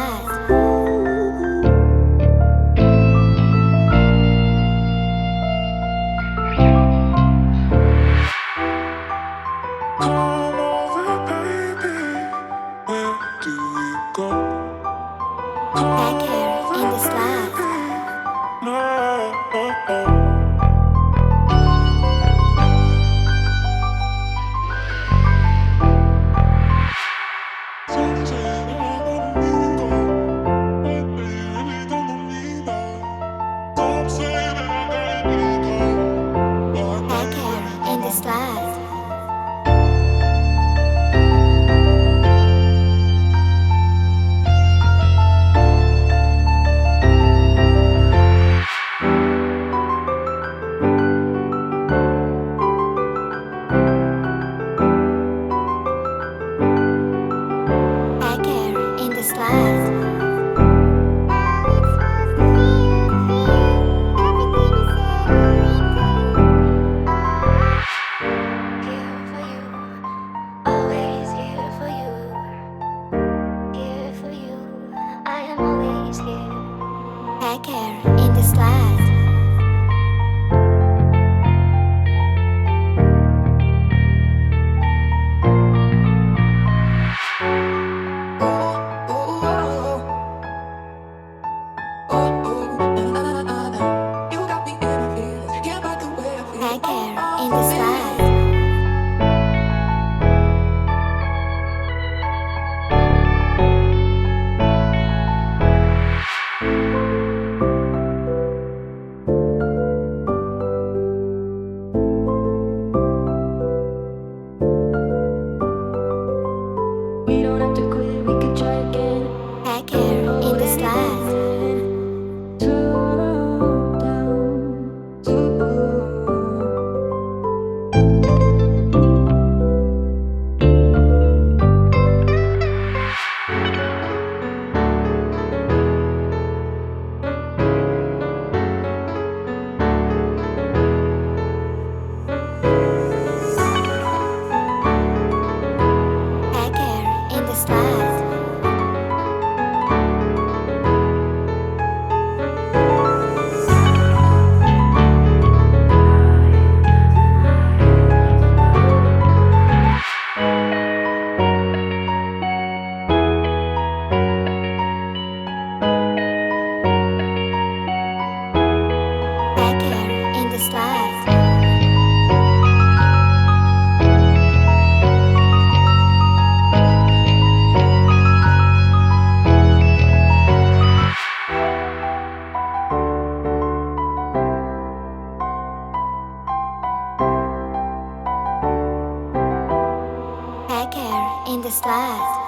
slide. Come over, baby. Where do we go? Back Come hair in over, the slide. baby. No. Some say that I don't need go, but they really don't know me now. Some say that I gotta need go, but they Back hair really in don't the know me slide. now. Back hair in the slide. Back hair in the slide. Back hair in the slide. We don't have to quit, we could try again. Back hair in the slide. Slow down. Back hair in the slide. Back hair in the slide. Back hair in the slide.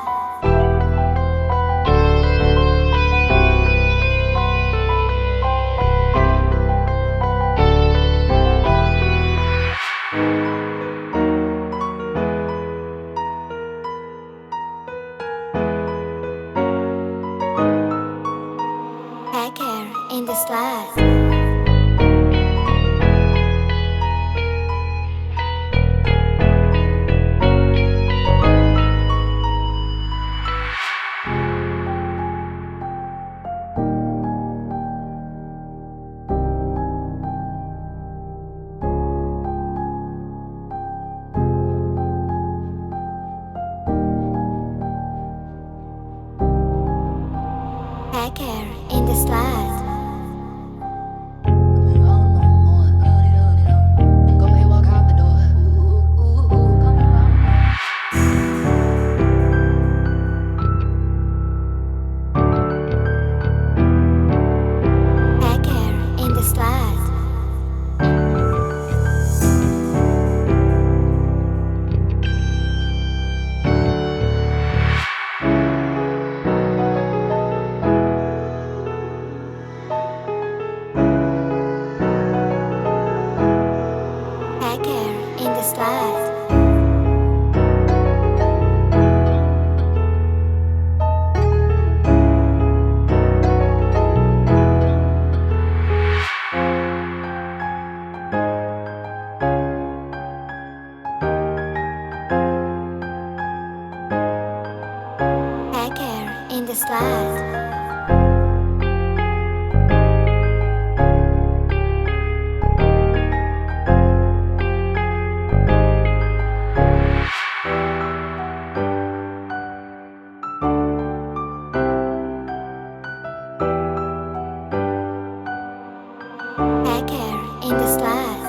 Back hair in the slide. Back hair in the slide. Back hair in the slide. Hair care in the slide.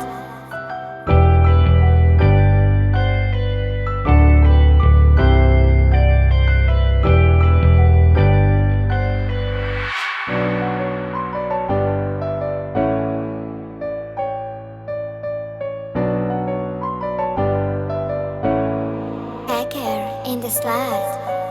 Hair care in the slide.